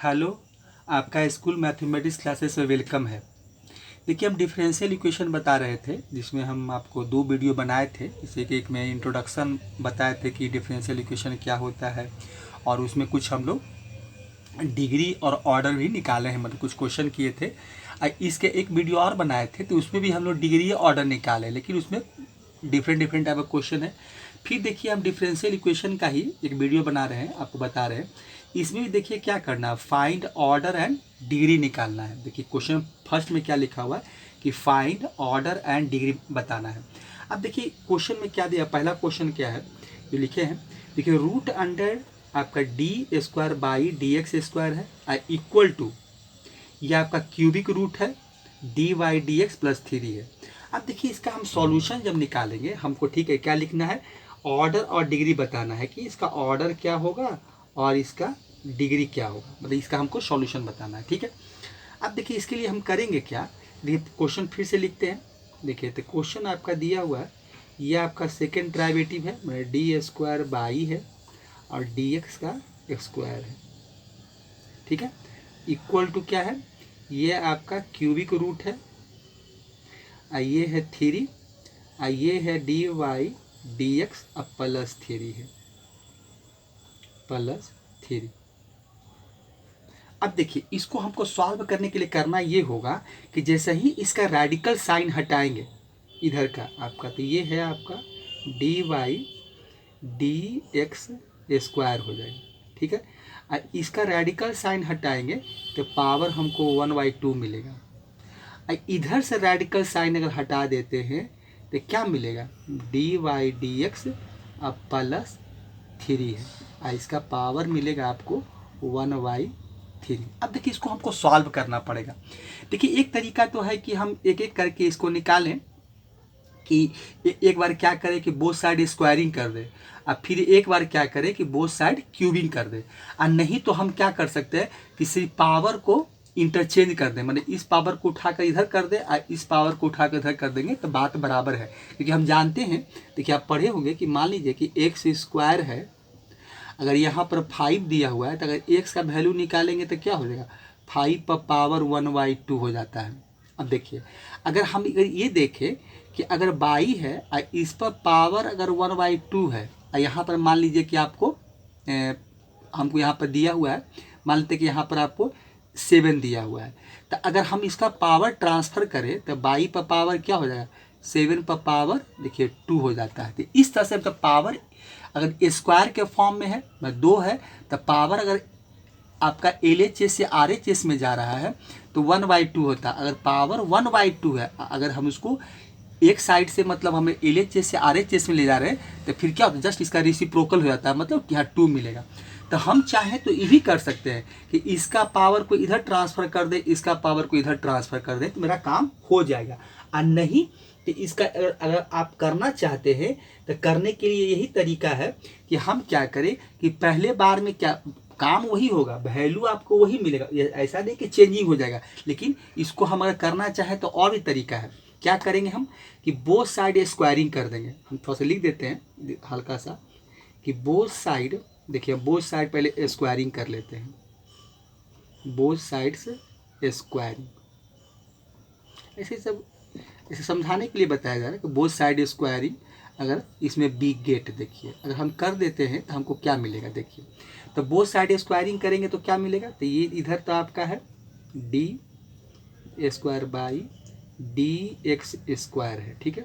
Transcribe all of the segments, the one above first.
Hello, आपका school mathematics classes में welcome है। देखिए, हम डिफरेंशियल इक्वेशन बता रहे थे, जिसमें हम आपको 2 वीडियो बनाए थे। जैसे कि एक में इंट्रोडक्शन बताए थे कि डिफरेंशियल इक्वेशन क्या होता है, और उसमें कुछ हम लोग डिग्री और ऑर्डर भी निकाले हैं, मतलब कुछ क्वेश्चन किए थे। इसके एक वीडियो और बनाए थे, तो उसमें भी हम लोग डिग्री और ऑर्डर निकाले, लेकिन उसमें different different type of question है। फिर देखिए, हम डिफरेंशियल इक्वेशन का ही एक वीडियो बना रहे हैं, आपको बता रहे हैं। इसमें भी देखिए क्या करना है, फाइंड ऑर्डर एंड डिग्री निकालना है। देखिए क्वेश्चन फर्स्ट में क्या लिखा हुआ है कि फाइंड ऑर्डर एंड डिग्री बताना है। अब देखिए क्वेश्चन में क्या दिया, पहला क्वेश्चन क्या है जो लिखे हैं। देखिए रूट अंडर आपका d square y d x square है इक्वल टू, ये आपका क्यूबिक रूट है d y d x plus 3 है। अब देखिए इसका हम सॉल्यूशन जब निकालेंगे, हमको ठीक है क्या लिखना है, ऑर्डर और डिग्री बताना है कि इसका ऑर्डर क्या होगा और इसका डिग्री क्या होगा, मतलब इसका हमको सॉल्यूशन बताना है। ठीक है, अब देखिए इसके लिए हम करेंगे क्या। देखिए क्वेश्चन फिर से लिखते हैं। देखिए तो क्वेश्चन आपका दिया हुआ है, ये आपका सेकेंड डेरिवेटिव है, मतलब डी स्क्वायर बाई है और डी एक्स का स्क्वायर है। ठीक है, इक्वल टू क्या है, ये आपका क्यूबिक रूट है, ये है 3, ये है डी वाई डी एक्स अब प्लस 3 है, प्लस 3। अब देखिए इसको हमको सॉल्व करने के लिए करना ये होगा कि जैसे ही इसका रेडिकल साइन हटाएंगे इधर का आपका, तो ये है आपका d y d x square हो जाएगा। ठीक है, और इसका रेडिकल साइन हटाएंगे तो पावर हमको 1/2 मिलेगा। इधर से रेडिकल साइन अगर हटा देते हैं तो क्या मिलेगा, डी वाई डी एक्स अब प्लस 3 है, और इसका पावर मिलेगा आपको 1/3। अब देखिए इसको हमको सॉल्व करना पड़ेगा। देखिए एक तरीका तो है कि हम एक एक करके इसको निकालें, कि एक बार क्या करें कि बोथ साइड स्क्वायरिंग कर दे, और फिर एक बार क्या करें कि बोथ साइड क्यूबिंग कर दे। और नहीं तो हम क्या कर सकते हैं कि सिर्फ पावर को इंटरचेंज कर दें, मतलब इस पावर को उठाकर इधर कर दें और इस पावर को उठाकर इधर कर देंगे तो बात बराबर है। क्योंकि हम जानते हैं, देखिए आप पढ़े होंगे कि मान लीजिए कि एक्स स्क्वायर है, अगर यहाँ पर 5 दिया हुआ है तो अगर एक्स का वैल्यू निकालेंगे तो क्या हो जाएगा, 5 पर पावर 1/2 हो जाता है। अब देखिए अगर हम ये देखें कि अगर बाई है और इस पर पावर अगर 1/2 है, और यहाँ पर मान लीजिए कि आपको हमको यहाँ पर दिया हुआ है, मान लेते कि यहाँ पर आपको 7 दिया हुआ है, तो अगर हम इसका पावर ट्रांसफ़र करें तो बाई पर पावर क्या हो जाएगा, 7 पर पावर देखिए 2 हो जाता है। तो इस तरह से मतलब पावर अगर स्क्वायर के फॉर्म में है, 2 है, तो पावर अगर आपका LHS से RHS में जा रहा है तो 1/2 होता है। अगर पावर 1/2 है, अगर हम उसको एक साइड से मतलब हमें LHS से RHS में ले जा रहे हैं तो फिर क्या होता है, जस्ट इसका रेसिप्रोकल हो जाता है, मतलब कि यहाँ 2 मिलेगा। तो हम चाहें तो ये भी कर सकते हैं कि इसका पावर को इधर ट्रांसफ़र कर दे, इसका पावर को इधर ट्रांसफ़र कर दे, तो मेरा काम हो जाएगा। और नहीं तो इसका अगर आप करना चाहते हैं तो करने के लिए यही तरीका है कि हम क्या करें कि पहले बार में क्या काम वही होगा, वैल्यू आपको वही मिलेगा, ऐसा नहीं कि चेंजिंग हो जाएगा। लेकिन इसको हम अगर करना चाहें तो और भी तरीका है। क्या करेंगे हम कि बोथ साइड स्क्वायरिंग कर देंगे। हम थोड़ा सा लिख देते हैं हल्का सा कि बोथ साइड, देखिए बोथ साइड पहले स्क्वायरिंग कर लेते हैं, बोथ साइड्स स्क्वायरिंग। ऐसे सब इसे समझाने के लिए बताया जा रहा है कि बोथ साइड स्क्वायरिंग। अगर इसमें बिग गेट देखिए अगर हम कर देते हैं तो हमको क्या मिलेगा, देखिए तो बोथ साइड स्क्वायरिंग करेंगे तो क्या मिलेगा, तो ये इधर तो आपका है D square y d x square है। ठीक है,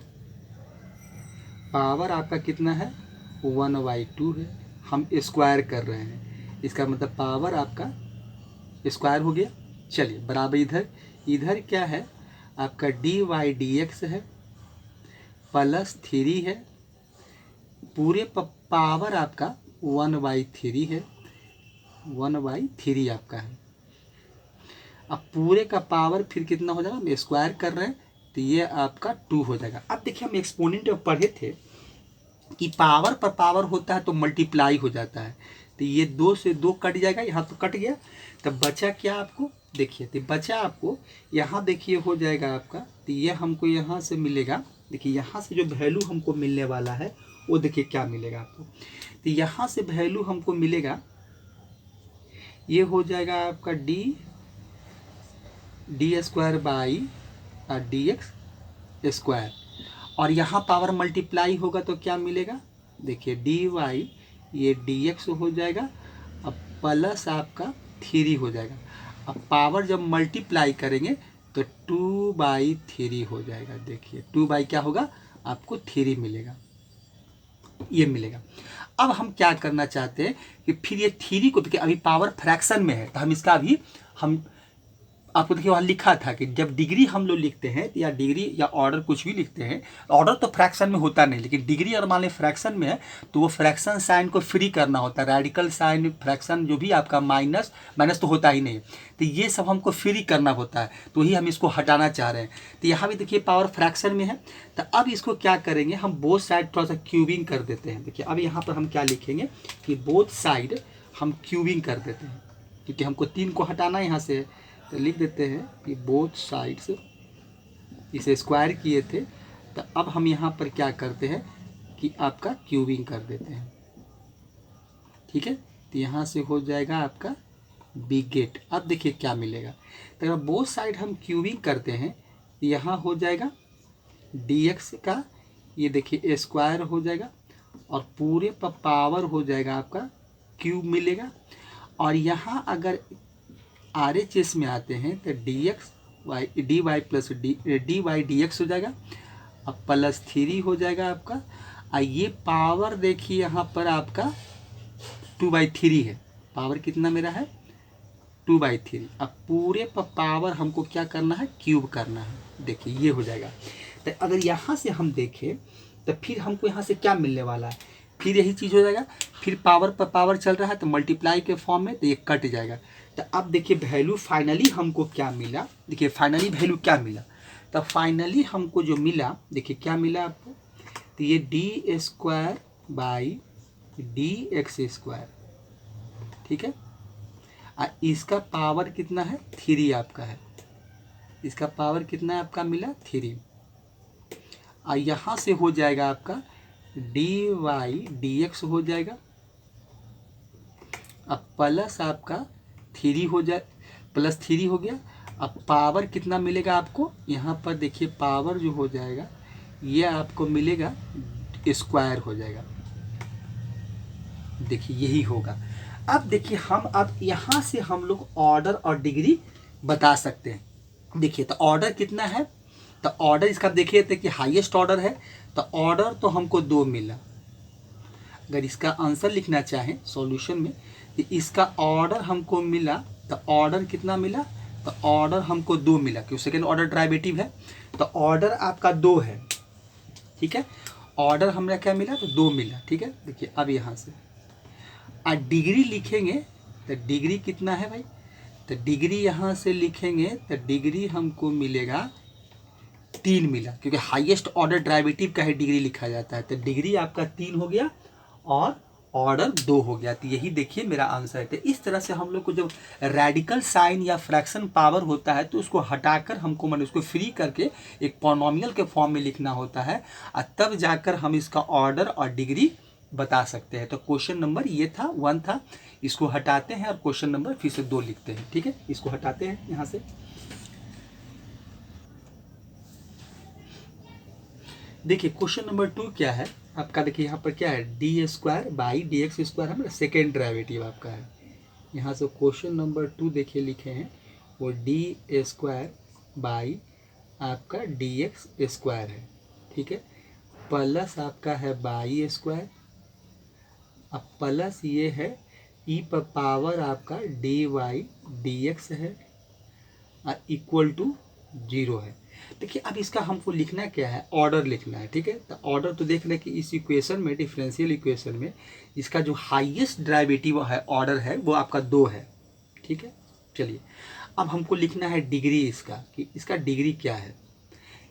पावर आपका कितना है 1/2 है, हम स्क्वायर कर रहे हैं, इसका मतलब पावर आपका स्क्वायर हो गया। चलिए बराबर इधर, इधर क्या है आपका डी वाई डी एक्स है प्लस 3 है, पूरे पावर आपका 1/3 है, 1/3 आपका है। अब पूरे का पावर फिर कितना हो जाएगा, हम स्क्वायर कर रहे हैं तो ये आपका 2 हो जाएगा। अब देखिए हम एक्सपोनेंट में पढ़े थे कि पावर पर पावर होता है तो मल्टीप्लाई हो जाता है, तो ये 2 से 2 कट जाएगा, यहाँ तो कट गया, तब बचा क्या आपको, देखिए तो बचा आपको यहाँ देखिए हो जाएगा आपका, तो ये हमको यहाँ से मिलेगा। देखिए यहाँ से जो वैल्यू हमको मिलने वाला है वो देखिए क्या मिलेगा आपको, तो यहाँ से वैल्यू हमको मिलेगा ये हो जाएगा आपका d square y d x square, और यहाँ पावर मल्टीप्लाई होगा तो क्या मिलेगा, देखिए डी वाई, ये डी एक्स हो जाएगा, अब प्लस आपका 3 हो जाएगा। अब पावर जब मल्टीप्लाई करेंगे तो 2/3 हो जाएगा। देखिए 2 क्या होगा, आपको 3 मिलेगा, ये मिलेगा। अब हम क्या करना चाहते हैं कि फिर ये 3 को, देखिए अभी पावर फ्रैक्शन में है तो हम इसका अभी हम आपको देखिए वहाँ लिखा था कि जब डिग्री हम लोग लिखते हैं या डिग्री या ऑर्डर कुछ भी लिखते हैं, ऑर्डर तो फ्रैक्शन में होता नहीं, लेकिन डिग्री और मान ली फ्रैक्शन में है तो वो फ्रैक्शन साइन को फ्री करना होता है। रेडिकल साइन, फ्रैक्शन जो भी आपका माइनस माइनस तो होता ही नहीं, तो ये सब हमको फ्री करना होता है, तो ही हम इसको हटाना चाह रहे हैं। तो यहाँ भी देखिए पावर फ्रैक्शन में है, तो अब इसको क्या करेंगे, हम बोथ साइड थोड़ा सा क्यूबिंग कर देते हैं। देखिए अब यहाँ पर हम क्या लिखेंगे कि बोथ साइड हम क्यूबिंग कर देते हैं, क्योंकि हमको 3 को हटाना है यहाँ से, तो लिख देते हैं कि बोथ साइड्स, इसे स्क्वायर किए थे, तो अब हम यहाँ पर क्या करते हैं कि आपका क्यूबिंग कर देते हैं। ठीक है, तो यहाँ से हो जाएगा आपका बिग गेट। अब देखिए क्या मिलेगा, तो अगर बोथ साइड हम क्यूबिंग करते हैं तो यहाँ हो जाएगा dx का, ये देखिए स्क्वायर हो जाएगा, और पूरे पर पावर हो जाएगा आपका क्यूब मिलेगा। और यहाँ अगर RHS में आते हैं तो d y plus d y d x हो जाएगा, अब प्लस 3 हो जाएगा आपका। और ये पावर देखिए यहाँ पर आपका 2/3 है, पावर कितना मेरा है 2/3। अब पूरे पर पावर हमको क्या करना है, क्यूब करना है। देखिए ये हो जाएगा। तो अगर यहाँ से हम देखें तो फिर हमको यहाँ से क्या मिलने वाला है, फिर यही चीज़ हो जाएगा, फिर पावर पर पावर चल रहा है तो मल्टीप्लाई के फॉर्म में, तो ये कट जाएगा। तो अब देखिए वैल्यू फाइनली हमको क्या मिला, देखिए फाइनली वैल्यू क्या मिला, तो फाइनली हमको जो मिला, देखिए क्या मिला आपको, तो ये D square y d x square. ठीक है, और इसका पावर कितना है 3 आपका है, इसका पावर कितना है आपका मिला 3। और यहाँ से हो जाएगा आपका डी वाई डी एक्स हो जाएगा, अब प्लस आपका 3 हो जाए, प्लस 3 हो गया। अब पावर कितना मिलेगा आपको, यहाँ पर देखिए पावर जो हो जाएगा ये आपको मिलेगा स्क्वायर हो जाएगा। देखिए यही होगा। अब देखिए हम अब यहाँ से हम लोग ऑर्डर और डिग्री बता सकते हैं। देखिए तो ऑर्डर कितना है, तो ऑर्डर इसका देखिए थे कि हाईएस्ट ऑर्डर है, तो ऑर्डर तो हमको 2 मिला। अगर इसका आंसर लिखना चाहें सॉल्यूशन में, तो इसका ऑर्डर हमको मिला, तो ऑर्डर कितना मिला, तो ऑर्डर हमको 2 मिला, क्योंकि सेकेंड ऑर्डर डेरिवेटिव है, तो ऑर्डर आपका 2 है। ठीक है, ऑर्डर हमें क्या मिला, तो 2 मिला। ठीक है, देखिए अब यहाँ से डिग्री लिखेंगे, तो डिग्री कितना है भाई, तो डिग्री यहाँ से लिखेंगे तो डिग्री हमको मिलेगा 3 मिला, क्योंकि हाईएस्ट ऑर्डर डेरिवेटिव का ही डिग्री लिखा जाता है। तो डिग्री आपका 3 हो गया और ऑर्डर 2 हो गया। तो यही देखिए मेरा आंसर है। तो इस तरह से हम लोग को जब रेडिकल साइन या फ्रैक्शन पावर होता है तो उसको हटाकर हमको मैंने उसको फ्री करके एक पॉलिनोमियल के फॉर्म में लिखना होता है, और तब जाकर हम इसका ऑर्डर और डिग्री बता सकते हैं। तो क्वेश्चन नंबर ये था 1 था, इसको हटाते हैं और क्वेश्चन नंबर फिर से 2 लिखते हैं। ठीक है, इसको हटाते हैं यहाँ से। देखिए क्वेश्चन नंबर 2 क्या है आपका, देखिए यहाँ पर क्या है, D square y d x square हमारा सेकेंड डेरिवेटिव आपका है। यहाँ से क्वेश्चन नंबर 2 देखिए लिखे हैं वो डी स्क्वायर बाई आपका डी एक्स स्क्वायर है। ठीक है, प्लस आपका है बाई स्क्वायर, अब प्लस ये है ई पर पावर आपका डी वाई डी एक्स है, और इक्वल टू 0 है। देखिए अब इसका हमको लिखना क्या है, ऑर्डर लिखना है। ठीक है, तो ऑर्डर तो देख लें कि इस इक्वेशन में, डिफरेंशियल इक्वेशन में इसका जो हाईएस्ट डेरिवेटिव है ऑर्डर है वो आपका 2 है। ठीक है, चलिए अब हमको लिखना है डिग्री इसका, कि इसका डिग्री क्या है।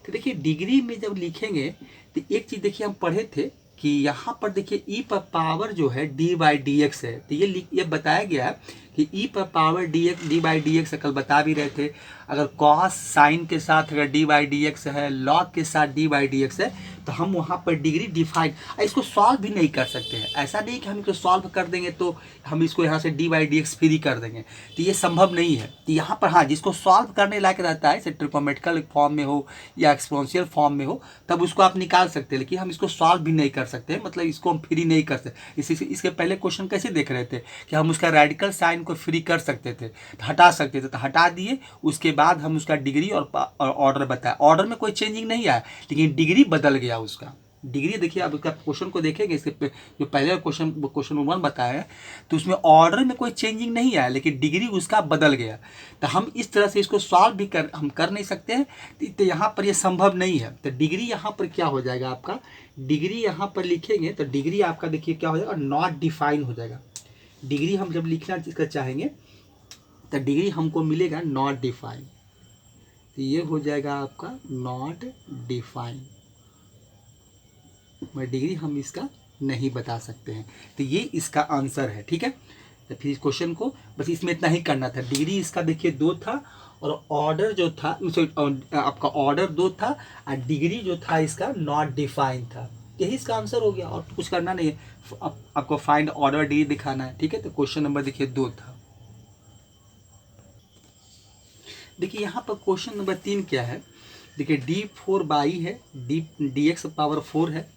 तो देखिए डिग्री में जब लिखेंगे तो एक चीज़ देखिए हम पढ़े थे कि यहाँ पर देखिए ई पर पावर जो है डी वाई डी एक्स है, तो ये बताया गया है कि ई पर power D x D by d x कल बता भी रहे थे, अगर कॉस साइन के साथ अगर डी बाई डी एक्स है, लॉग के साथ डी बाई डी एक्स है, तो हम वहाँ पर डिग्री डिफाइन, इसको सॉल्व भी नहीं कर सकते हैं। ऐसा नहीं कि हम इसको सॉल्व कर देंगे तो हम इसको यहाँ से D by d x free कर देंगे, तो ये संभव नहीं है। तो यहाँ पर हाँ, जिसको सॉल्व करने लायक रहता है, ट्रिग्नोमेट्रिकल फॉर्म में हो या एक्सपोनेंशियल फॉर्म में हो, तब उसको आप निकाल सकते हैं, लेकिन हम इसको सॉल्व भी नहीं कर सकते, मतलब इसको हम फ्री नहीं कर सकते। इसके पहले क्वेश्चन कैसे देख रहे थे कि हम उसका रेडिकल साइन को फ्री कर सकते थे, हटा सकते थे, तो हटा दिए। उसके बाद हम उसका डिग्री और ऑर्डर बताया। ऑर्डर में कोई चेंजिंग नहीं आया, लेकिन डिग्री बदल गया उसका। डिग्री देखिए, अब उसका क्वेश्चन को देखेंगे, इसके जो पहले क्वेश्चन 1 बताया है, तो उसमें ऑर्डर में कोई चेंजिंग नहीं आया, लेकिन डिग्री उसका बदल गया। तो हम इस तरह से इसको सॉल्व भी हम कर नहीं सकते हैं, तो यहाँ पर ये संभव नहीं है। तो डिग्री यहाँ पर क्या हो जाएगा आपका, डिग्री यहाँ पर लिखेंगे तो डिग्री आपका देखिए क्या हो जाएगा, नॉट डिफाइन हो जाएगा। डिग्री हम जब लिखना इसका चाहेंगे तो डिग्री हमको मिलेगा नॉट डिफाइन, तो ये हो जाएगा आपका नॉट डिफाइन, मैं डिग्री हम इसका नहीं बता सकते हैं। तो ये इसका आंसर है, ठीक है। तो फिर इस क्वेश्चन को बस इसमें इतना ही करना था। डिग्री इसका देखिए 2 था, और ऑर्डर जो था आपका ऑर्डर 2 था, और डिग्री जो था इसका नॉट डिफाइन था। यही इसका आंसर हो गया, और कुछ करना नहीं है। आपको फाइंड ऑर्डर डिग्री दिखाना है, ठीक है। तो क्वेश्चन नंबर देखिए 2 था। देखिए यहाँ पर क्वेश्चन नंबर 3 क्या है, देखिए d4 बाई है, डी एक्स पावर 4 है,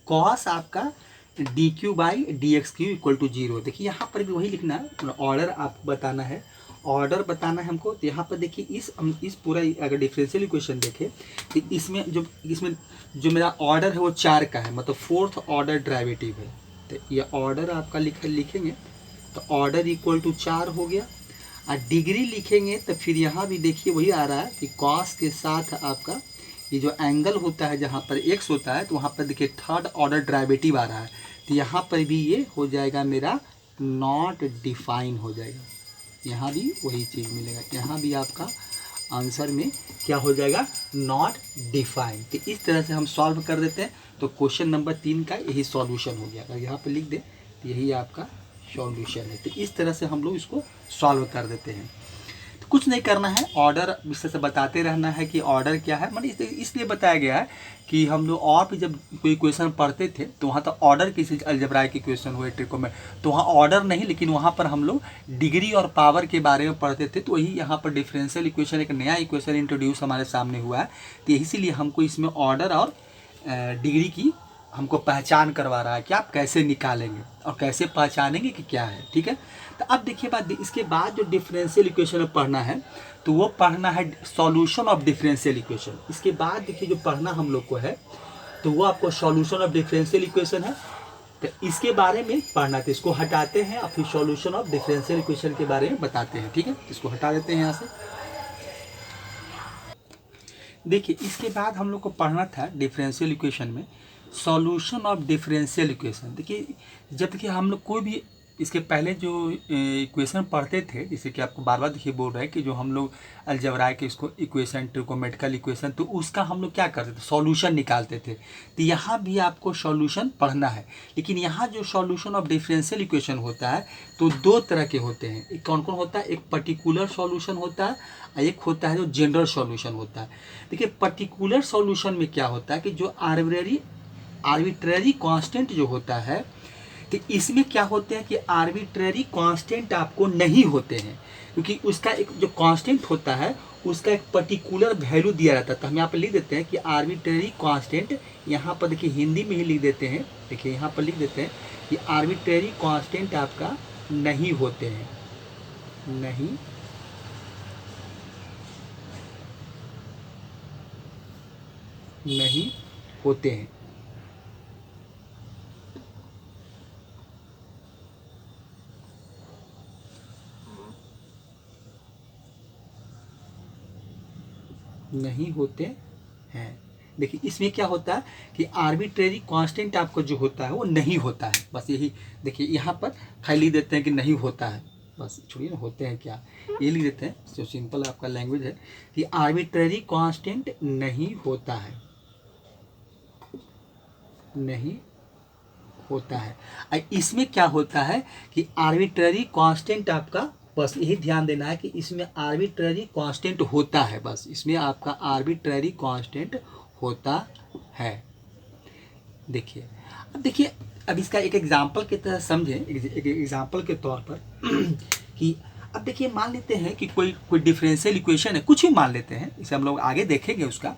कॉस आपका d cube y d x cube equal to 0। देखिए यहाँ पर भी वही लिखना है, ऑर्डर आपको बताना है, ऑर्डर बताना है हमको। तो यहाँ पर देखिए इस पूरा अगर डिफरेंशियल इक्वेशन देखें तो इसमें जो मेरा ऑर्डर है वो 4 का है, मतलब 4th ऑर्डर डेरिवेटिव है। तो ये ऑर्डर आपका लिखेंगे तो ऑर्डर इक्वल टू 4 हो गया। और डिग्री लिखेंगे तो फिर यहाँ भी देखिए वही आ रहा है कि कॉस के साथ आपका ये जो एंगल होता है जहाँ पर एक्स होता है, तो वहाँ पर देखिए 3rd ऑर्डर डेरिवेटिव आ रहा है, तो यहाँ पर भी ये हो जाएगा मेरा नॉट डिफाइन हो जाएगा। यहाँ भी वही चीज़ मिलेगा, यहाँ भी आपका आंसर में क्या हो जाएगा, नॉट डिफाइन। तो इस तरह से हम सॉल्व कर देते हैं। तो क्वेश्चन नंबर 3 का यही सॉल्यूशन हो गया। अगर यहाँ पर लिख दें तो यही आपका सॉल्यूशन है। तो इस तरह से हम लोग इसको सॉल्व कर देते हैं। तो कुछ नहीं करना है, ऑर्डर विषय से बताते रहना है कि ऑर्डर क्या है। मतलब इसलिए बताया गया है कि हम लोग और भी जब कोई क्वेश्चन पढ़ते थे तो वहाँ तो ऑर्डर किसी अलजेब्रा के क्वेश्चन हुए ट्रिको में, तो वहाँ ऑर्डर नहीं, लेकिन वहाँ पर हम लोग डिग्री और पावर के बारे में पढ़ते थे। तो वही यहाँ पर डिफरेंशियल इक्वेशन, एक नया इक्वेशन इंट्रोड्यूस हमारे सामने हुआ है। तो इसीलिए हमको इसमें ऑर्डर और डिग्री की हमको पहचान करवा रहा है कि आप कैसे निकालेंगे और कैसे पहचानेंगे कि क्या है, ठीक है। तो अब देखिए बात, इसके बाद जो डिफरेंशियल इक्वेशन में पढ़ना है तो वो पढ़ना है सॉल्यूशन ऑफ डिफरेंशियल इक्वेशन। इसके बाद देखिए जो पढ़ना हम लोग को है तो वो आपको सॉल्यूशन ऑफ डिफरेंशियल इक्वेशन है, तो इसके बारे में पढ़ना था। इसको हटाते हैं और फिर सॉल्यूशन ऑफ डिफरेंशियल इक्वेशन के बारे में बताते हैं, ठीक है। इसको हटा देते हैं यहाँ से। देखिए इसके बाद हम लोग को पढ़ना था डिफरेंशियल इक्वेशन में सॉल्यूशन ऑफ डिफरेंशियल इक्वेशन। देखिए जब देखिए हम लोग कोई भी इसके पहले जो इक्वेशन पढ़ते थे, जैसे कि आपको बार बार देखिए बोल रहे हैं कि जो हम लोग अलजेब्रा के इसको इक्वेशन, ट्रिग्नोमेट्रिकल इक्वेशन, तो उसका हम लोग क्या करते थे, सॉल्यूशन निकालते थे। तो यहाँ भी आपको सॉल्यूशन पढ़ना है, लेकिन यहाँ जो सॉल्यूशन ऑफ डिफरेंशियल इक्वेशन होता है तो 2 तरह के होते हैं। एक कौन कौन होता है, एक पर्टिकुलर सॉल्यूशन होता है और एक होता है जो जनरल सॉल्यूशन होता है। देखिए पर्टिकुलर सॉल्यूशन में क्या होता है कि जो आर्बिट्ररी कांस्टेंट जो होता है, तो इसमें क्या होते हैं कि आर्बिट्ररी कांस्टेंट आपको नहीं होते हैं, क्योंकि उसका एक जो कांस्टेंट होता है उसका एक पर्टिकुलर वैल्यू दिया रहता है। तो हम यहाँ पर लिख देते हैं कि आर्बिट्ररी कांस्टेंट, यहाँ पर देखिए हिंदी में ही लिख देते हैं, देखिए यहाँ पर लिख देते हैं कि आर्बिट्ररी कांस्टेंट आपका नहीं होते हैं, नहीं होते हैं। नहीं होते हैं। देखिए इसमें क्या होता है कि आर्बिट्रेरी कांस्टेंट आपको जो होता है वो नहीं होता है, बस यही देखिए यहाँ पर खाली देते हैं कि नहीं होता है, बस छोड़िए ना होते हैं क्या, ये लिख देते हैं। जो सिंपल आपका लैंग्वेज है कि आर्बिट्रेरी कांस्टेंट नहीं होता है, नहीं होता है। इसमें क्या होता है कि आर्बिट्रेरी कांस्टेंट आपका बस यही ध्यान देना है कि इसमें आर्बिट्ररी कांस्टेंट होता है, बस इसमें आपका आर्बिट्ररी कांस्टेंट होता है। देखिए अब देखिए, अब इसका एक एग्जांपल की तरह समझें, एक एग्जांपल के तौर पर कि अब देखिए मान लेते हैं कि कोई डिफरेंशियल इक्वेशन है, कुछ भी मान लेते हैं, इसे हम लोग आगे देखेंगे उसका।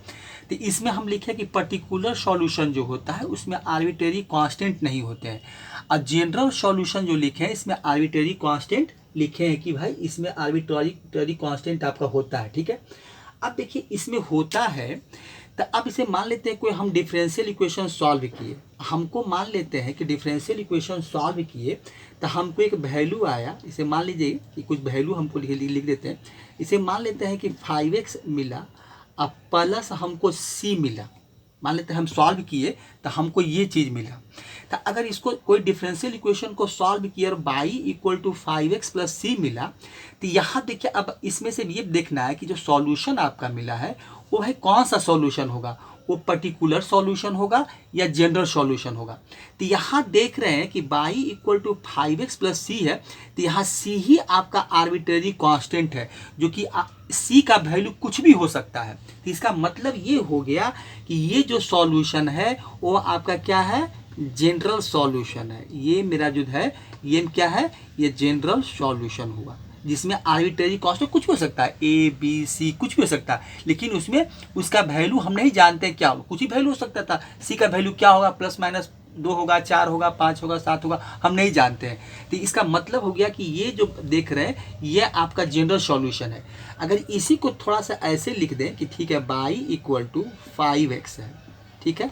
तो इसमें हम लिखे कि पर्टिकुलर सॉल्यूशन जो होता है उसमें आर्बिट्रेरी कांस्टेंट नहीं होते हैं, और जनरल सॉल्यूशन जो लिखे हैं इसमें आर्बिट्रेरी कांस्टेंट लिखे हैं कि भाई इसमें आर्बिट्रेरी कांस्टेंट आपका होता है। ठीक है, अब देखिए इसमें होता है, तो अब इसे मान लेते हैं कोई हम डिफरेंशियल इक्वेशन सॉल्व किए, हमको मान लेते हैं कि डिफरेंशियल इक्वेशन सॉल्व किए तो हमको एक वैल्यू आया, इसे मान लीजिए कि कुछ वैल्यू हमको लिख देते हैं, इसे मान लेते हैं कि 5x मिला अब प्लस हमको c मिला, मान लेते हैं हम सॉल्व किए तो हमको ये चीज़ मिला। तो अगर इसको कोई डिफरेंशियल इक्वेशन को सॉल्व किया और y equal to 5x plus c मिला, तो यहाँ देखिए अब इसमें से ये देखना है कि जो सॉल्यूशन आपका मिला है वो है कौन सा सॉल्यूशन होगा, वो पर्टिकुलर सॉल्यूशन होगा या जनरल सॉल्यूशन होगा। तो यहाँ देख रहे हैं कि y equal to 5x plus c है, तो यहाँ c ही आपका आर्बिट्रेरी कांस्टेंट है, जो कि c का वैल्यू कुछ भी हो सकता है। तो इसका मतलब ये हो गया कि ये जो सॉल्यूशन है वो आपका क्या है, जनरल सॉल्यूशन है। ये मेरा जो है ये क्या है, ये जनरल सॉल्यूशन हुआ, जिसमें आर्बिट्रेरी कांस्टेंट कुछ भी हो सकता है, ए बी सी कुछ भी हो सकता है, लेकिन उसमें उसका वैल्यू हम नहीं जानते क्या होगा, कुछ ही वैल्यू हो सकता था। सी का वैल्यू क्या होगा, +-2 होगा, 4 होगा, 5 होगा, 7 होगा, हम नहीं जानते हैं। तो इसका मतलब हो गया कि ये जो देख रहे हैं ये आपका जनरल सॉल्यूशन है। अगर इसी को थोड़ा सा ऐसे लिख दें कि ठीक है y इक्वल टू 5x है, ठीक है,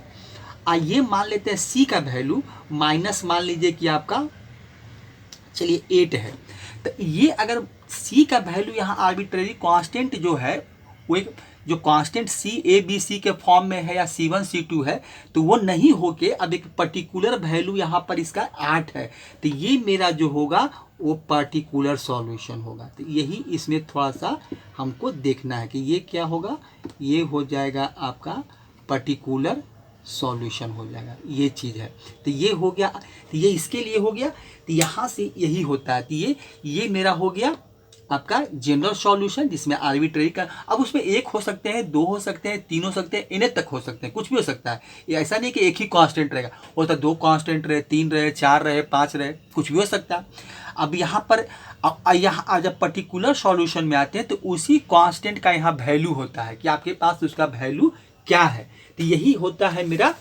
आइए मान लेते हैं c का वैल्यू माइनस मान लीजिए कि आपका चलिए 8 है, तो ये अगर c का वैल्यू यहाँ आर्बिट्रेरी कांस्टेंट जो है वो एक जो constant c a b c के फॉर्म में है या c1 c2 है, तो वो नहीं होके अब एक पर्टिकुलर वैल्यू यहाँ पर इसका 8 है, तो ये मेरा जो होगा वो पर्टिकुलर सॉल्यूशन होगा। तो यही इसमें थोड़ा सा हमको देखना है कि ये क्या होगा, ये हो जाएगा आपका पर्टिकुलर सॉल्यूशन हो जाएगा, ये चीज़ है। तो ये हो गया, तो ये इसके लिए हो गया, तो यहाँ से यही होता है। तो ये मेरा हो गया आपका जनरल सॉल्यूशन, जिसमें आर्बिट्रेरी का, अब उसमें 1 हो सकते हैं, 2 हो सकते हैं, 3 हो सकते हैं, इन्हें तक हो सकते हैं, कुछ भी हो सकता है। ये ऐसा नहीं कि एक ही कांस्टेंट रहेगा, हो सकता है 2 कांस्टेंट रहे, 3 रहे, 4 रहे, 5 रहे, कुछ भी हो सकता है। अब यहाँ पर यहाँ जब पर्टिकुलर सॉल्यूशन में आते हैं तो उसी कांस्टेंट का यहाँ वैल्यू होता है कि आपके पास उसका वैल्यू क्या है। तो यही होता है मेरा,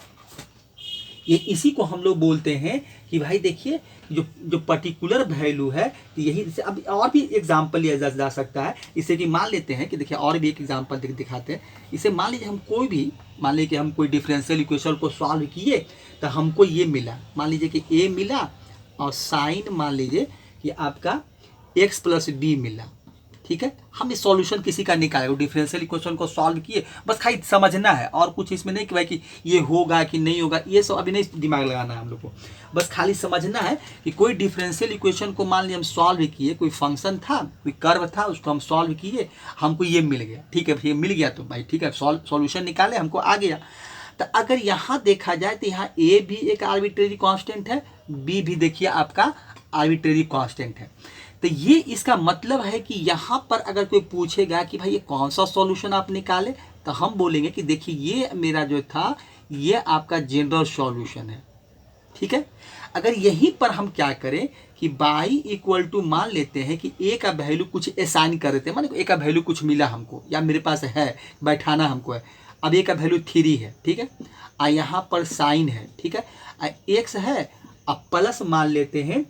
ये इसी को हम लोग बोलते हैं कि भाई देखिए जो पर्टिकुलर वैल्यू है, तो यही। अब और भी एग्जांपल लिया जा सकता है, इसे कि मान लेते हैं कि देखिए और भी एक एग्जांपल दिखाते हैं। इसे मान लीजिए हम कोई भी, मान लीजिए कि हम कोई डिफरेंशियल इक्वेशन को सॉल्व किए तो हमको ये मिला, मान लीजिए कि a मिला और साइन मान लीजिए कि आपका x प्लस b मिला, ठीक है। हम इस सॉल्यूशन किसी का निकाले, डिफरेंशियल इक्वेशन को सॉल्व किए, बस खाली समझना है और कुछ इसमें नहीं कि भाई कि ये होगा कि नहीं होगा, ये सब अभी नहीं दिमाग लगाना है हम लोग को, बस खाली समझना है कि कोई डिफरेंशियल इक्वेशन को मान लीजिए हम सॉल्व किए, कोई फंक्शन था, कोई कर्व था, उसको हम सॉल्व किए, हमको ये मिल गया, ठीक है, ये मिल गया तो भाई ठीक है, सॉल्यूशन निकाले, हमको आ गया। तो अगर यहाँ देखा जाए तो यहाँ ए भी एक आर्बिट्रेरी कांस्टेंट है, बी भी देखिए आपका आर्बिट्रेरी कांस्टेंट है। तो ये इसका मतलब है कि यहाँ पर अगर कोई पूछेगा कि भाई ये कौन सा सॉल्यूशन आप निकाले, तो हम बोलेंगे कि देखिए ये मेरा जो था ये आपका जनरल सॉल्यूशन है, ठीक है। अगर यहीं पर हम क्या करें कि y इक्वल टू मान लेते हैं कि a का वैल्यू कुछ असाइन कर देते हैं, मान a का वैल्यू कुछ मिला हमको या मेरे पास है, बैठाना हमको है, अब a का वैल्यू 3 है, ठीक है, और यहाँ पर साइन है, ठीक है, x है, अब प्लस मान लेते हैं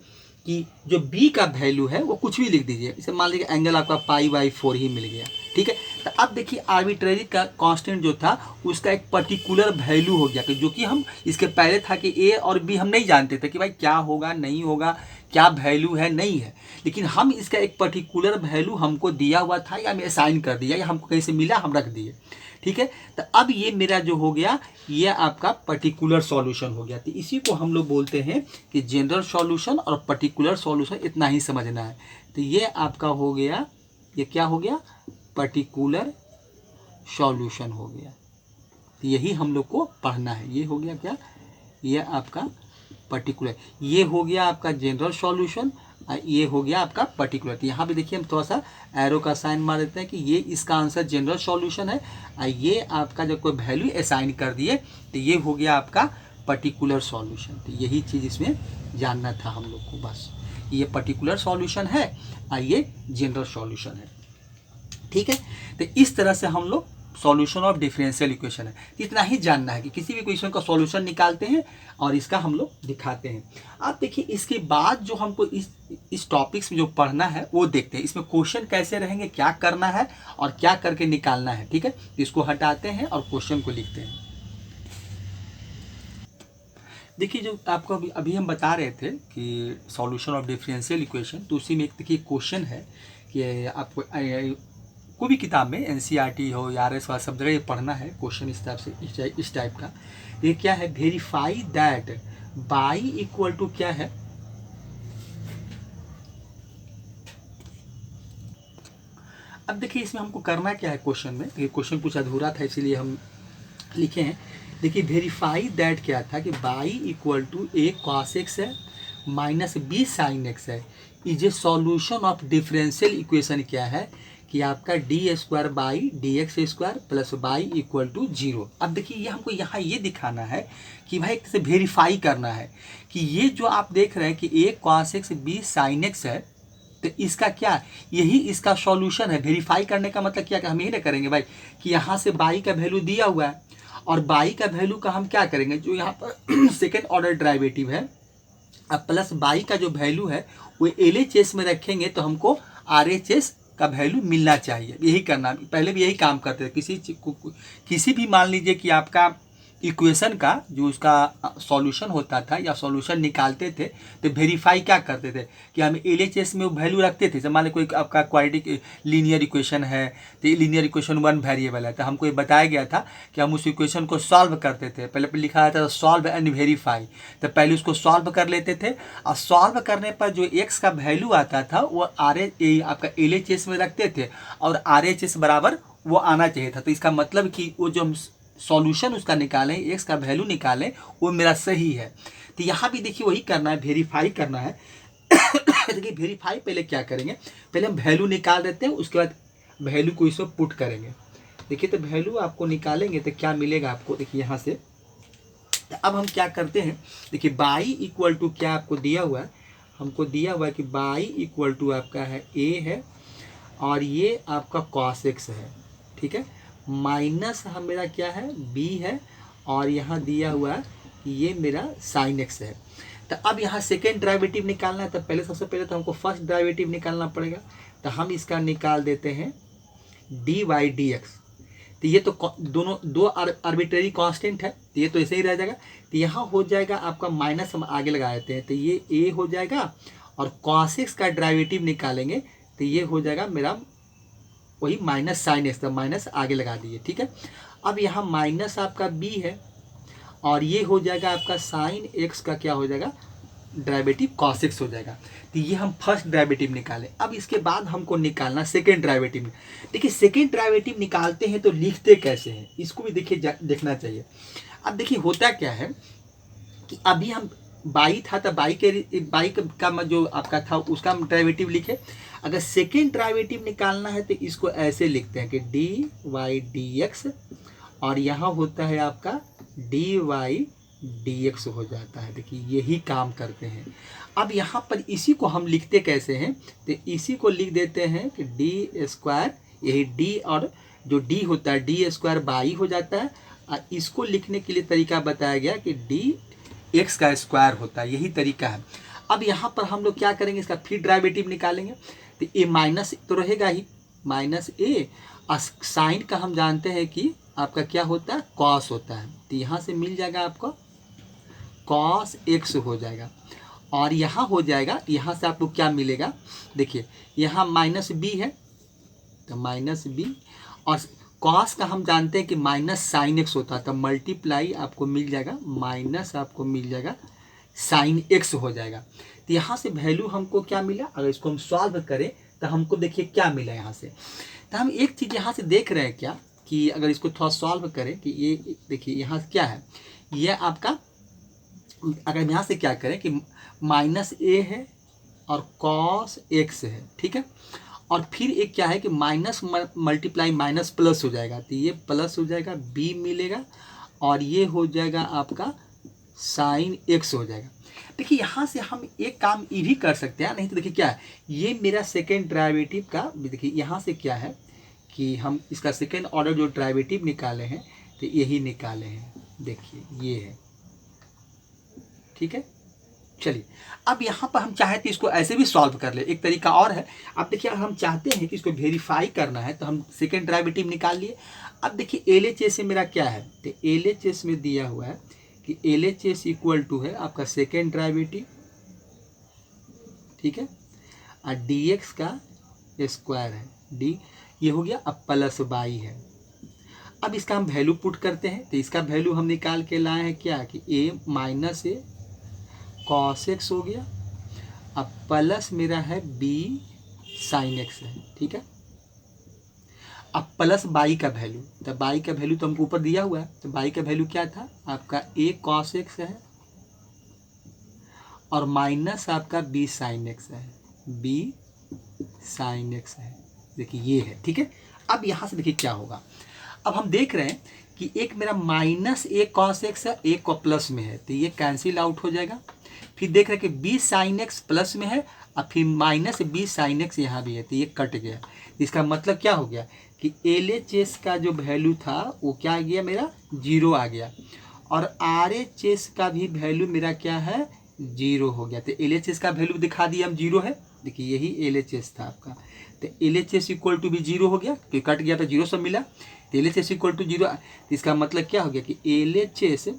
कि जो b का वैल्यू है वो कुछ भी लिख दीजिए, इसे मान लीजिए एंगल आपका π/4 ही मिल गया, ठीक है। तो अब देखिए आर्बिट्रेरी का कांस्टेंट जो था उसका एक पर्टिकुलर वैल्यू हो गया, कि जो कि हम इसके पहले था कि a और b हम नहीं जानते थे कि भाई क्या होगा नहीं होगा, क्या वैल्यू है नहीं है, लेकिन हम इसका एक पर्टिकुलर वैल्यू हमको दिया हुआ था या हमें असाइन कर दिया या हमको कहीं से मिला, हम रख दिए, ठीक है। तो अब ये मेरा जो हो गया ये आपका पर्टिकुलर सॉल्यूशन हो गया। तो इसी को हम लोग बोलते हैं कि जनरल सॉल्यूशन और पर्टिकुलर सॉल्यूशन, इतना ही समझना है। तो ये आपका हो गया, ये क्या हो गया, पर्टिकुलर सॉल्यूशन हो गया। तो यही हम लोग को पढ़ना है, ये हो गया क्या, ये आपका पर्टिकुलर, ये हो गया आपका जनरल सॉल्यूशन, ये हो गया आपका पर्टिकुलर। तो यहाँ पे देखिए हम थोड़ा सा एरो का साइन मार देते हैं कि ये इसका आंसर जनरल सॉल्यूशन है, और ये आपका जब कोई वैल्यू असाइन कर दिए तो ये हो गया आपका पर्टिकुलर सॉल्यूशन। तो यही चीज़ इसमें जानना था हम लोग को, बस ये पर्टिकुलर सॉल्यूशन है और ये जनरल सॉल्यूशन है। ठीक है, तो इस तरह से हम लोग सॉल्यूशन ऑफ डिफरेंशियल इक्वेशन है, इतना ही जानना है कि किसी भी इक्वेशन का सॉल्यूशन निकालते हैं और इसका हम लोग दिखाते हैं। अब देखिए इसके बाद जो हमको इस टॉपिक्स में जो पढ़ना है वो देखते हैं, इसमें क्वेश्चन कैसे रहेंगे, क्या करना है और क्या करके निकालना है। ठीक है, इसको हटाते हैं और क्वेश्चन को लिखते हैं। देखिए जो आपको अभी हम बता रहे थे कि सॉल्यूशन ऑफ डिफरेंशियल इक्वेशन, तो उसी में एक देखिए क्वेश्चन है कि आपको कोई भी किताब में एनसीईआरटी हो या आरएस वाला सब जगह ये पढ़ना है क्वेश्चन इस टाइप से, इस टाइप का। ये क्या है, verify that y equal to क्या है, अब देखिए इसमें हमको करना क्या है क्वेश्चन में, ये क्वेश्चन कुछ अधूरा था इसीलिए हम लिखे हैं। देखिए वेरीफाई दैट क्या था कि y equal to a cos x है माइनस बी साइन एक्स है, is a solution of differential equation क्या है कि आपका d square y d x square plus y equal to 0। अब देखिए ये हमको यहाँ ये दिखाना है कि भाई से वेरीफाई करना है कि ये जो आप देख रहे हैं कि A cos X B sine x है, तो इसका क्या, यही इसका सॉल्यूशन है। वेरीफाई करने का मतलब क्या, हम यही ना करेंगे भाई कि यहाँ से बाई का वैल्यू दिया हुआ है और बाई का वैल्यू का हम क्या करेंगे, जो यहाँ पर सेकेंड ऑर्डर डेरिवेटिव है अब प्लस बाई का जो वैल्यू है वो LHS में रखेंगे तो हमको RHS का वैल्यू मिलना चाहिए। यही करना, पहले भी यही काम करते थे। किसी भी मान लीजिए कि आपका इक्वेशन का जो उसका सॉल्यूशन होता था या सॉल्यूशन निकालते थे तो वेरीफाई क्या करते थे कि हम LHS में वो वैल्यू रखते थे। मान लो कोई आपका क्वाड्रेटिक लीनियर इक्वेशन है तो लीनियर इक्वेशन 1 वेरिएबल है, तो हमको ये बताया गया था कि हम उस इक्वेशन को सॉल्व करते थे। पहले लिखा जाता था सॉल्व एंड वेरीफाई, तो पहले उसको सॉल्व कर लेते थे और सॉल्व करने पर जो एक्स का वैल्यू आता था वो आपका LHS में रखते थे और RHS बराबर वो आना चाहिए था। तो इसका मतलब कि वो जो हम सॉल्यूशन उसका निकालें, एक्स का वैल्यू निकालें, वो मेरा सही है। तो यहाँ भी देखिए वही करना है, वेरीफाई करना है। देखिए वेरीफाई पहले क्या करेंगे, पहले हम वैल्यू निकाल देते हैं, उसके बाद वैल्यू को इसमें पुट करेंगे। देखिए तो वैल्यू आपको निकालेंगे तो क्या मिलेगा आपको, देखिए यहाँ से। तो अब हम क्या करते हैं, देखिए बाई इक्वल टू क्या आपको दिया हुआ है, हमको दिया हुआ है कि बाई इक्वल टू आपका है ए है और ये आपका कॉस एक्स है। ठीक है, माइनस हम मेरा क्या है बी है और यहाँ दिया हुआ है कि ये मेरा साइन एक्स है। तो अब यहाँ सेकेंड डेरिवेटिव निकालना है, तो पहले सबसे पहले तो हमको फर्स्ट डेरिवेटिव निकालना पड़ेगा। तो हम इसका निकाल देते हैं डी वाई डी एक्स। तो ये तो दोनों दो आर्बिट्रेरी कांस्टेंट है, तो ये तो ऐसे ही रह जाएगा। तो यहाँ हो जाएगा आपका माइनस, हम आगे लगा देते हैं तो ये ए हो जाएगा और कॉस एक्स का डेरिवेटिव निकालेंगे तो ये हो जाएगा मेरा वही माइनस साइन एक्स, तो माइनस आगे लगा दिए। ठीक है, अब यहाँ माइनस आपका बी है और ये हो जाएगा आपका साइन एक्स का क्या हो जाएगा डेरिवेटिव कॉस एक्स हो जाएगा। तो ये हम फर्स्ट डेरिवेटिव निकालें। अब इसके बाद हमको निकालना सेकेंड डेरिवेटिव। देखिए सेकेंड डेरिवेटिव निकालते हैं तो लिखते कैसे हैं, इसको भी देखिए देखना चाहिए। अब देखिए होता क्या है कि अभी हम बाई था तो बाई का जो आपका था उसका डेरिवेटिव लिखे। अगर सेकेंड डेरिवेटिव निकालना है तो इसको ऐसे लिखते हैं कि डी वाई डी एक्स और यहाँ होता है आपका डी वाई डी एक्स हो जाता है। देखिए यही काम करते हैं। अब यहाँ पर इसी को हम लिखते कैसे हैं, तो इसी को लिख देते हैं कि डी स्क्वायर, यही डी और जो डी होता है डी स्क्वायर बाई हो जाता है। और इसको लिखने के लिए तरीका बताया गया कि डी एक्स का स्क्वायर होता है, यही तरीका है। अब यहाँ पर हम लोग क्या करेंगे, इसका फिर डेरिवेटिव निकालेंगे। तो ए माइनस तो रहेगा ही, माइनस ए और साइन का हम जानते हैं कि आपका क्या होता है कॉस होता है। तो यहाँ से मिल जाएगा आपको कॉस एक्स हो जाएगा और यहाँ हो जाएगा, यहाँ से आपको क्या मिलेगा, देखिए यहाँ माइनस बी है तो माइनस बी और कॉस का हम जानते हैं कि माइनस साइन एक्स होता है, तो मल्टीप्लाई आपको मिल जाएगा माइनस आपको मिल जाएगा साइन एक्स हो जाएगा। तो यहाँ से वैल्यू हमको क्या मिला, अगर इसको हम सॉल्व करें तो हमको देखिए क्या मिला यहाँ से। तो हम एक चीज़ यहाँ से देख रहे हैं क्या कि अगर इसको थोड़ा सॉल्व करें कि ये देखिए यहाँ क्या है, ये आपका अगर यहाँ से क्या करें कि माइनस ए है और कॉस एक्स है, ठीक है। और फिर एक क्या है कि माइनस मल्टीप्लाई माइनस प्लस हो जाएगा, तो ये प्लस हो जाएगा, बी मिलेगा, और ये हो जाएगा आपका साइन एक्स हो जाएगा। देखिए यहाँ से हम एक काम ये भी कर सकते हैं, नहीं तो देखिए क्या है, ये मेरा सेकेंड डेरिवेटिव का, देखिए यहाँ से क्या है कि हम इसका सेकेंड ऑर्डर जो डेरिवेटिव निकाले हैं तो यही निकाले हैं, देखिए ये है, ठीक है। चलिए अब यहाँ पर हम चाहे तो इसको ऐसे भी सॉल्व कर ले, एक तरीका और है। अब देखिए हम चाहते हैं कि इसको वेरीफाई करना है, तो हम सेकेंड डेरिवेटिव निकाल लिए। अब देखिए LHS से मेरा क्या है, तो LHS में दिया हुआ है कि LHS इक्वल टू है आपका सेकेंड डेरिवेटिव, ठीक है, और dx का स्क्वायर है, d ये हो गया, अब प्लस बाई है। अब इसका हम वैल्यू पुट करते हैं, तो इसका वैल्यू हम निकाल के लाए हैं क्या कि a minus A cos x हो गया, अब प्लस मेरा है b साइन एक्स है, ठीक है। अब प्लस बाई का वैल्यू, तो बाई का वैल्यू तो हमको ऊपर दिया हुआ है, तो बाई का वैल्यू क्या था आपका a कॉस एक्स है, और माइनस आपका b साइन एक्स है, b साइन एक्स है, देखिए ये है, ठीक है। अब यहाँ से देखिए क्या होगा, अब हम देख रहे हैं कि एक मेरा माइनस ए कॉस एक्स है, एक को प्लस में है, तो ये कैंसिल आउट हो जाएगा। फिर देख रहे हैं कि b साइन एक्स प्लस में है, और फिर माइनस b साइन एक्स यहाँ भी है, तो ये कट गया। इसका मतलब क्या हो गया कि LHS का जो वैल्यू था वो क्या आ गया, मेरा 0 आ गया, और RHS का भी वैल्यू मेरा क्या है 0 हो गया। तो LHS का वैल्यू दिखा दिया हम 0 है, देखिए यही LHS था आपका, तो LHS इक्वल टू भी 0 हो गया, तो कट गया तो 0 सब मिला, तो LHS इक्वल टू 0। तो इसका मतलब क्या हो गया कि LHS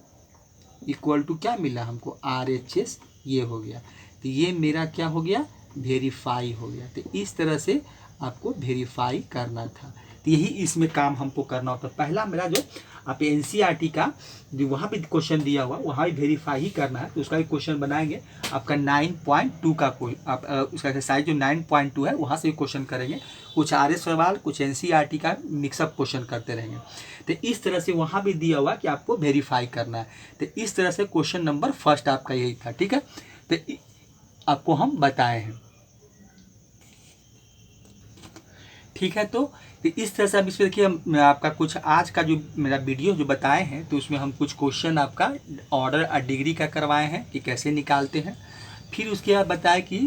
इक्वल टू क्या मिला हमको RHS, ये हो गया, तो ये मेरा क्या हो गया वेरीफाई हो गया। तो इस तरह से आपको वेरीफाई करना था, तो यही इसमें काम हमको करना होता है। पहला मेरा जो आप NCERT का जो वहाँ भी क्वेश्चन दिया हुआ वहाँ भी वेरीफाई ही करना है, तो उसका भी क्वेश्चन बनाएंगे आपका 9.2 का कोई आप उसका एक्सरसाइज जो 9.2 है वहाँ से भी क्वेश्चन करेंगे, कुछ RS सवाल कुछ NCERT का मिक्सअप क्वेश्चन करते रहेंगे। तो इस तरह से वहाँ भी दिया हुआ कि आपको वेरीफाई करना है, तो इस तरह से क्वेश्चन नंबर फर्स्ट आपका यही था, ठीक है। तो आपको हम बताए हैं, ठीक है। तो इस तरह से अब इसमें देखिए आपका कुछ आज का जो मेरा वीडियो जो बताए हैं, तो उसमें हम कुछ क्वेश्चन आपका ऑर्डर और डिग्री का करवाए हैं कि कैसे निकालते हैं। फिर उसके बाद बताए कि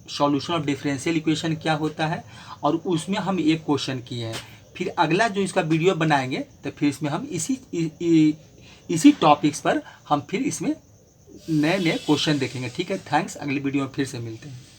सॉल्यूशन ऑफ डिफरेंशियल इक्वेशन क्या होता है, और उसमें हम एक क्वेश्चन किए हैं। फिर अगला जो इसका वीडियो बनाएंगे तो फिर इसमें हम इसी टॉपिक्स पर हम फिर इसमें नए नए क्वेश्चन देखेंगे, ठीक है। थैंक्स, अगली वीडियो में फिर से मिलते हैं।